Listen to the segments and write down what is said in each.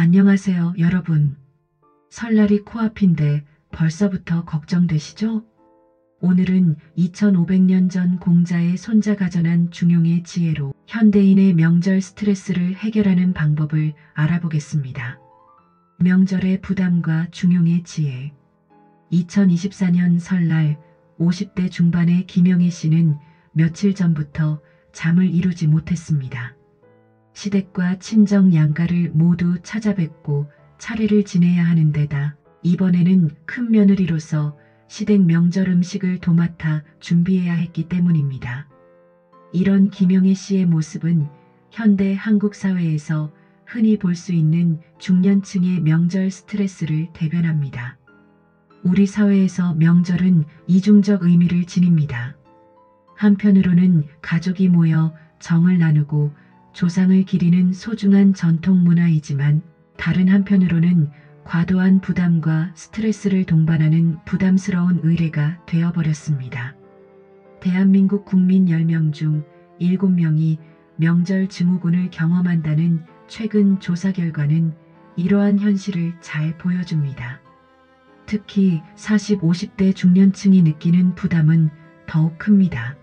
안녕하세요, 여러분. 설날이 코앞인데 벌써부터 걱정되시죠? 오늘은 2500년 전 공자의 손자가 전한 중용의 지혜로 현대인의 명절 스트레스를 해결하는 방법을 알아보겠습니다. 명절의 부담과 중용의 지혜. 2024년 설날 50대 중반의 김영희 씨는 며칠 전부터 잠을 이루지 못했습니다. 시댁과 친정 양가를 모두 찾아뵙고 차례를 지내야 하는 데다 이번에는 큰 며느리로서 시댁 명절 음식을 도맡아 준비해야 했기 때문입니다. 이런 김영애 씨의 모습은 현대 한국 사회에서 흔히 볼 수 있는 중년층의 명절 스트레스를 대변합니다. 우리 사회에서 명절은 이중적 의미를 지닙니다. 한편으로는 가족이 모여 정을 나누고 조상을 기리는 소중한 전통 문화이지만 다른 한편으로는 과도한 부담과 스트레스를 동반하는 부담스러운 의례가 되어버렸습니다. 대한민국 국민 10명 중 7명이 명절 증후군을 경험한다는 최근 조사 결과는 이러한 현실을 잘 보여줍니다. 특히 40, 50대 중년층이 느끼는 부담은 더욱 큽니다.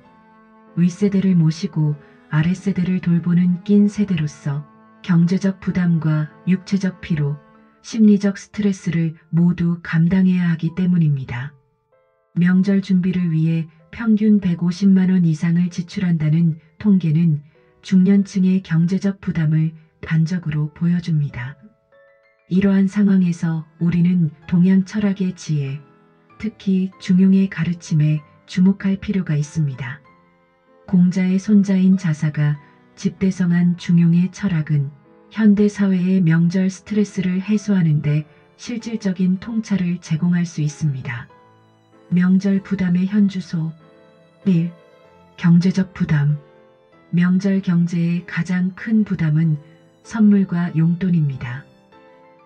윗세대를 모시고 아랫세대를 돌보는 낀 세대로서 경제적 부담과 육체적 피로, 심리적 스트레스를 모두 감당해야 하기 때문입니다. 명절 준비를 위해 평균 150만 원 이상을 지출한다는 통계는 중년층의 경제적 부담을 단적으로 보여줍니다. 이러한 상황에서 우리는 동양 철학의 지혜, 특히 중용의 가르침에 주목할 필요가 있습니다. 공자의 손자인 자사가 집대성한 중용의 철학은 현대 사회의 명절 스트레스를 해소하는 데 실질적인 통찰을 제공할 수 있습니다. 명절 부담의 현주소 1. 경제적 부담. 명절 경제의 가장 큰 부담은 선물과 용돈입니다.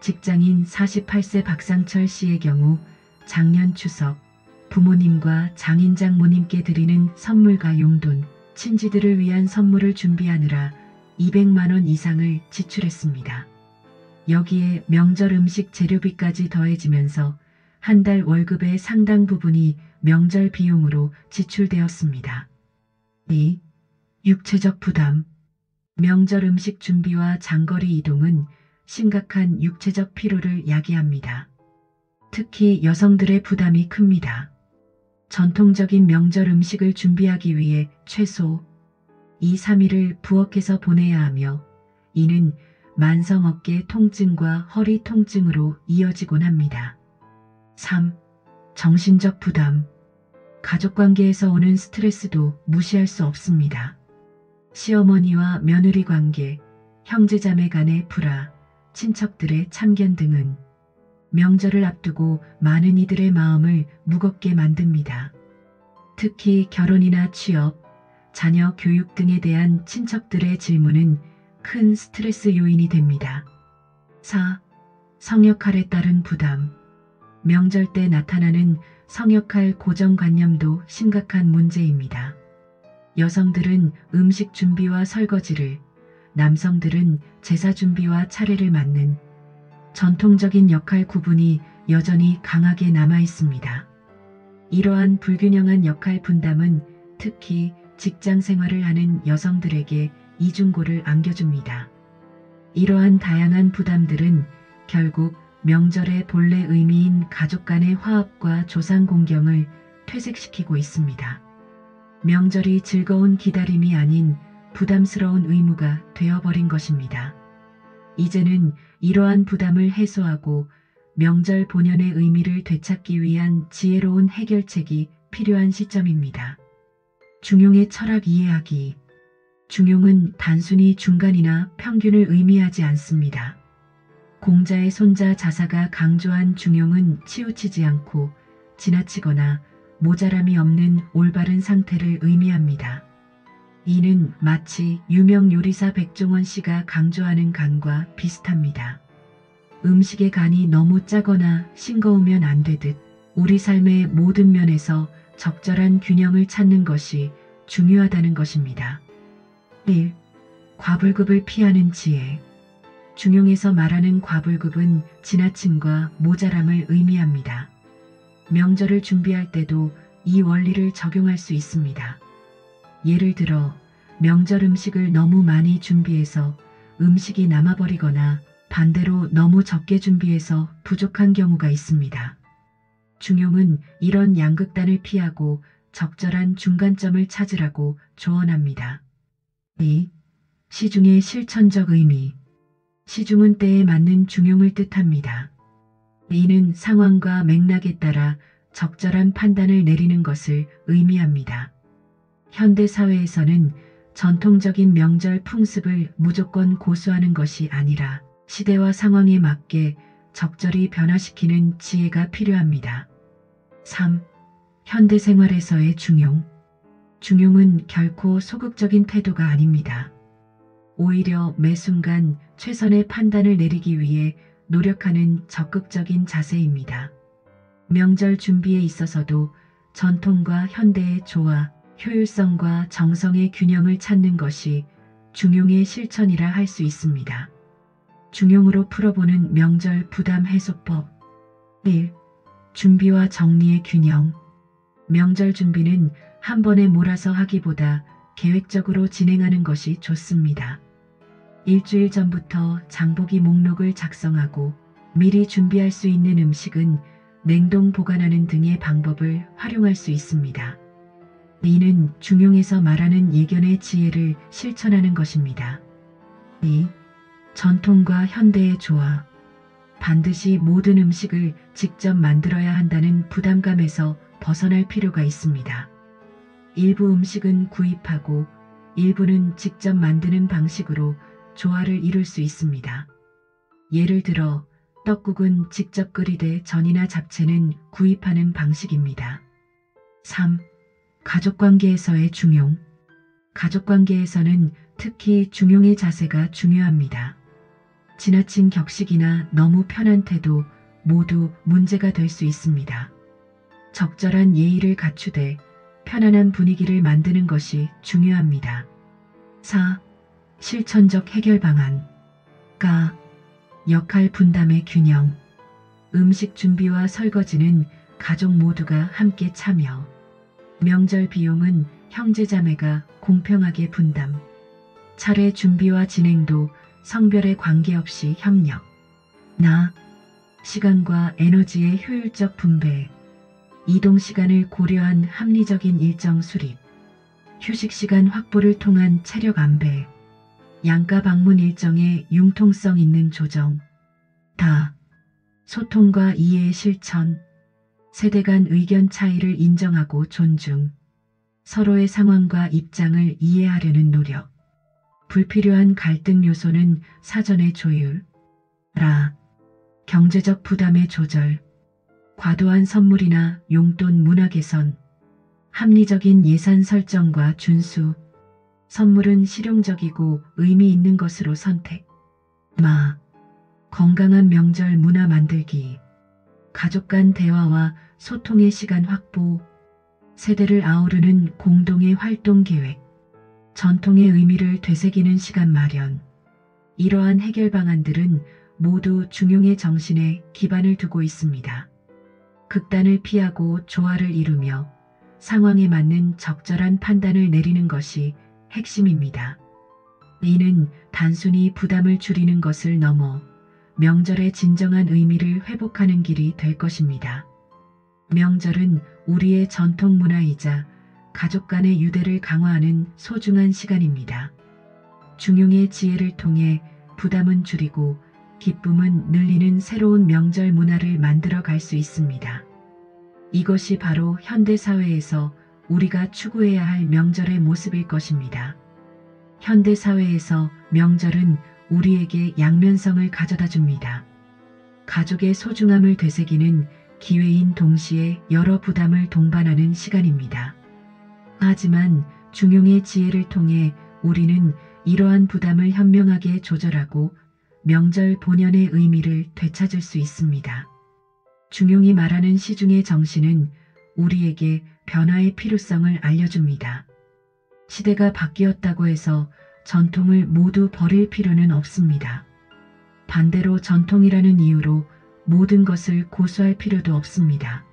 직장인 48세 박상철 씨의 경우 작년 추석 부모님과 장인 장모님께 드리는 선물과 용돈, 친지들을 위한 선물을 준비하느라 200만 원 이상을 지출했습니다. 여기에 명절 음식 재료비까지 더해지면서 한 달 월급의 상당 부분이 명절 비용으로 지출되었습니다. 2. 육체적 부담. 명절 음식 준비와 장거리 이동은 심각한 육체적 피로를 야기합니다. 특히 여성들의 부담이 큽니다. 전통적인 명절 음식을 준비하기 위해 최소 2, 3일을 부엌에서 보내야 하며 이는 만성 어깨 통증과 허리 통증으로 이어지곤 합니다. 3. 정신적 부담. 가족관계에서 오는 스트레스도 무시할 수 없습니다. 시어머니와 며느리 관계, 형제자매 간의 불화, 친척들의 참견 등은 명절을 앞두고 많은 이들의 마음을 무겁게 만듭니다. 특히 결혼이나 취업, 자녀 교육 등에 대한 친척들의 질문은 큰 스트레스 요인이 됩니다. 4. 성역할에 따른 부담. 명절 때 나타나는 성역할 고정관념도 심각한 문제입니다. 여성들은 음식 준비와 설거지를, 남성들은 제사 준비와 차례를 맡는 전통적인 역할 구분이 여전히 강하게 남아 있습니다. 이러한 불균형한 역할 분담은 특히 직장 생활을 하는 여성들에게 이중고를 안겨줍니다. 이러한 다양한 부담들은 결국 명절의 본래 의미인 가족 간의 화합과 조상 공경을 퇴색시키고 있습니다. 명절이 즐거운 기다림이 아닌 부담스러운 의무가 되어버린 것입니다. 이제는 이러한 부담을 해소하고 명절 본연의 의미를 되찾기 위한 지혜로운 해결책이 필요한 시점입니다. 중용의 철학 이해하기. 중용은 단순히 중간이나 평균을 의미하지 않습니다. 공자의 손자 자사가 강조한 중용은 치우치지 않고 지나치거나 모자람이 없는 올바른 상태를 의미합니다. 이는 마치 유명 요리사 백종원 씨가 강조하는 간과 비슷합니다. 음식의 간이 너무 짜거나 싱거우면 안 되듯 우리 삶의 모든 면에서 적절한 균형을 찾는 것이 중요하다는 것입니다. 1. 과불급을 피하는 지혜. 중용에서 말하는 과불급은 지나침과 모자람을 의미합니다. 명절을 준비할 때도 이 원리를 적용할 수 있습니다. 예를 들어 명절 음식을 너무 많이 준비해서 음식이 남아버리거나 반대로 너무 적게 준비해서 부족한 경우가 있습니다. 중용은 이런 양극단을 피하고 적절한 중간점을 찾으라고 조언합니다. 2. 시중의 실천적 의미. 시중은 때에 맞는 중용을 뜻합니다. 이는 상황과 맥락에 따라 적절한 판단을 내리는 것을 의미합니다. 현대 사회에서는 전통적인 명절 풍습을 무조건 고수하는 것이 아니라 시대와 상황에 맞게 적절히 변화시키는 지혜가 필요합니다. 3. 현대 생활에서의 중용. 중용은 결코 소극적인 태도가 아닙니다. 오히려 매 순간 최선의 판단을 내리기 위해 노력하는 적극적인 자세입니다. 명절 준비에 있어서도 전통과 현대의 조화, 효율성과 정성의 균형을 찾는 것이 중용의 실천이라 할 수 있습니다. 중용으로 풀어보는 명절 부담 해소법. 1. 준비와 정리의 균형. 명절 준비는 한 번에 몰아서 하기보다 계획적으로 진행하는 것이 좋습니다. 일주일 전부터 장보기 목록을 작성하고 미리 준비할 수 있는 음식은 냉동 보관하는 등의 방법을 활용할 수 있습니다. 이는 중용에서 말하는 예견의 지혜를 실천하는 것입니다. 2. 전통과 현대의 조화. 반드시 모든 음식을 직접 만들어야 한다는 부담감에서 벗어날 필요가 있습니다. 일부 음식은 구입하고 일부는 직접 만드는 방식으로 조화를 이룰 수 있습니다. 예를 들어 떡국은 직접 끓이되 전이나 잡채는 구입하는 방식입니다. 3. 가족관계에서의 중용. 가족관계에서는 특히 중용의 자세가 중요합니다. 지나친 격식이나 너무 편한 태도 모두 문제가 될 수 있습니다. 적절한 예의를 갖추되 편안한 분위기를 만드는 것이 중요합니다. 4. 실천적 해결 방안. 가. 역할 분담의 균형. 음식 준비와 설거지는 가족 모두가 함께 참여. 명절 비용은 형제자매가 공평하게 분담. 차례 준비와 진행도 성별에 관계없이 협력. 나. 시간과 에너지의 효율적 분배. 이동 시간을 고려한 합리적인 일정 수립. 휴식 시간 확보를 통한 체력 안배. 양가 방문 일정의 융통성 있는 조정. 다. 소통과 이해의 실천. 세대 간 의견 차이를 인정하고 존중. 서로의 상황과 입장을 이해하려는 노력. 불필요한 갈등 요소는 사전에 조율. 라. 경제적 부담의 조절. 과도한 선물이나 용돈 문화 개선. 합리적인 예산 설정과 준수. 선물은 실용적이고 의미 있는 것으로 선택. 마. 건강한 명절 문화 만들기. 가족 간 대화와 소통의 시간 확보. 세대를 아우르는 공동의 활동 계획. 전통의 의미를 되새기는 시간 마련. 이러한 해결 방안들은 모두 중용의 정신에 기반을 두고 있습니다. 극단을 피하고 조화를 이루며 상황에 맞는 적절한 판단을 내리는 것이 핵심입니다. 이는 단순히 부담을 줄이는 것을 넘어 명절의 진정한 의미를 회복하는 길이 될 것입니다. 명절은 우리의 전통 문화이자 가족 간의 유대를 강화하는 소중한 시간입니다. 중용의 지혜를 통해 부담은 줄이고 기쁨은 늘리는 새로운 명절 문화를 만들어 갈 수 있습니다. 이것이 바로 현대사회에서 우리가 추구해야 할 명절의 모습일 것입니다. 현대사회에서 명절은 우리에게 양면성을 가져다 줍니다. 가족의 소중함을 되새기는 기회인 동시에 여러 부담을 동반하는 시간입니다. 하지만 중용의 지혜를 통해 우리는 이러한 부담을 현명하게 조절하고 명절 본연의 의미를 되찾을 수 있습니다. 중용이 말하는 시중의 정신은 우리에게 변화의 필요성을 알려줍니다. 시대가 바뀌었다고 해서 전통을 모두 버릴 필요는 없습니다. 반대로 전통이라는 이유로 모든 것을 고수할 필요도 없습니다.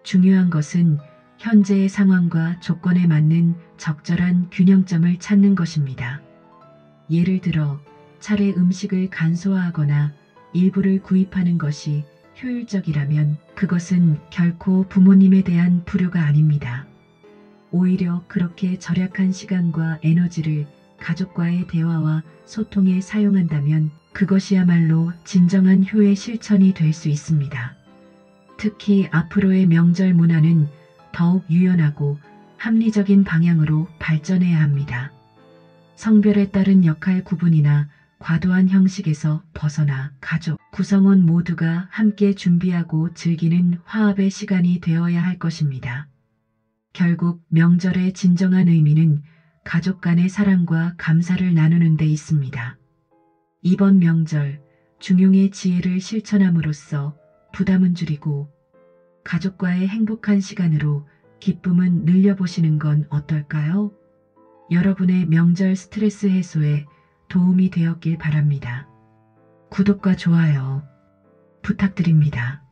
중요한 것은 현재의 상황과 조건에 맞는 적절한 균형점을 찾는 것입니다. 예를 들어 차례 음식을 간소화하거나 일부를 구입하는 것이 효율적이라면 그것은 결코 부모님에 대한 불효가 아닙니다. 오히려 그렇게 절약한 시간과 에너지를 가족과의 대화와 소통에 사용한다면 그것이야말로 진정한 효의 실천이 될 수 있습니다. 특히 앞으로의 명절 문화는 더욱 유연하고 합리적인 방향으로 발전해야 합니다. 성별에 따른 역할 구분이나 과도한 형식에서 벗어나 가족, 구성원 모두가 함께 준비하고 즐기는 화합의 시간이 되어야 할 것입니다. 결국 명절의 진정한 의미는 가족 간의 사랑과 감사를 나누는 데 있습니다. 이번 명절, 중용의 지혜를 실천함으로써 부담은 줄이고 가족과의 행복한 시간으로 기쁨은 늘려보시는 건 어떨까요? 여러분의 명절 스트레스 해소에 도움이 되었길 바랍니다. 구독과 좋아요 부탁드립니다.